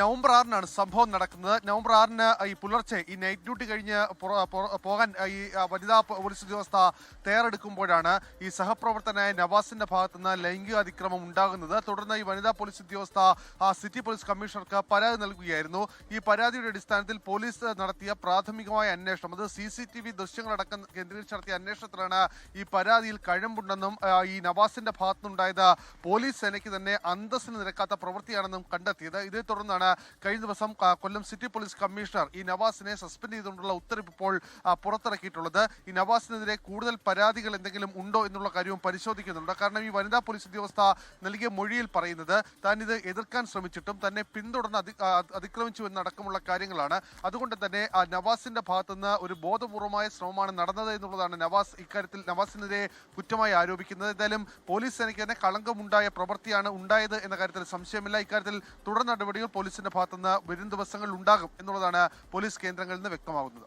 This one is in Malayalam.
നവംബർ 6-നാണ് സംഭവം നടക്കുന്നത്. നവംബർ 6-ന് ഈ പുലർച്ചെ ഈ നൈറ്റ് ഡ്യൂട്ടി കഴിഞ്ഞ് പോകാൻ ഈ വനിതാ പോലീസ് ഉദ്യോഗസ്ഥ തയ്യാറെടുക്കുമ്പോഴാണ് ഈ സഹപ്രവർത്തകനായ നവാസിന്റെ ഭാഗത്തുനിന്ന് ലൈംഗിക അതിക്രമം ഉണ്ടാകുന്നത്. തുടർന്ന് ഈ വനിതാ പോലീസ് ഉദ്യോഗസ്ഥ സിറ്റി പോലീസ് കമ്മീഷണർക്ക് പരാതി നൽകുകയായിരുന്നു. ഈ പരാതിയുടെ അടിസ്ഥാനത്തിൽ പോലീസ് നടത്തിയ പ്രാഥമികമായ അന്വേഷണം, അത് CCTV ദൃശ്യങ്ങളടക്കം കേന്ദ്രീകരിച്ച് നടത്തിയ അന്വേഷണത്തിലാണ് ഈ പരാതിയിൽ കഴമ്പുണ്ടെന്നും ഈ നവാസിന്റെ ഭാഗത്തുനിന്നുണ്ടായത് പോലീസ് സേനയ്ക്ക് തന്നെ അന്തസ്സിന് നിരക്കാത്ത പ്രവൃത്തിയാണെന്നും കണ്ടെത്തിയത്. ഇതേ തുടർന്നാണ് കഴിഞ്ഞ ദിവസം കൊല്ലം സിറ്റി പോലീസ് കമ്മീഷണർ ഈ നവാസിനെ സസ്പെൻഡ് ചെയ്തുകൊണ്ടുള്ള ഉത്തരവ് ഇപ്പോൾ പുറത്തിറക്കിയിട്ടുള്ളത്. ഈ നവാസിനെതിരെ കൂടുതൽ പരാതികൾ എന്തെങ്കിലും ഉണ്ടോ എന്നുള്ള കാര്യവും പരിശോധിക്കുന്നുണ്ട്. കാരണം ഈ വനിതാ പോലീസ് ഉദ്യോഗസ്ഥ നൽകിയ മൊഴിയിൽ പറയുന്നത് താൻ ഇത് എതിർക്കാൻ ശ്രമിച്ചിട്ടും തന്നെ പിന്തുടർന്ന് അതിക്രമിച്ചു എന്നടക്കമുള്ള കാര്യങ്ങളാണ്. അതുകൊണ്ട് തന്നെ നവാസിന്റെ ഭാഗത്തുനിന്ന് ഒരു ബോധപൂർവമായ ശ്രമമാണ് നടന്നത് എന്നുള്ളതാണ് നവാസിനെതിരെ കുറ്റമായി ആരോപിക്കുന്നത്. എന്തായാലും പോലീസ് സേനയ്ക്ക് തന്നെ കളങ്കമുണ്ടായ പ്രവൃത്തിയാണ് ഉണ്ടായത് എന്ന കാര്യത്തിൽ സംശയമില്ല. ഇക്കാര്യത്തിൽ തുടർ നടപടികൾ പോലീസിന്റെ ഭാഗത്തുനിന്ന് വരും ദിവസങ്ങളിൽ ഉണ്ടാകും എന്നുള്ളതാണ് പോലീസ് കേന്ദ്രങ്ങളിൽ നിന്ന് വ്യക്തമാകുന്നത്.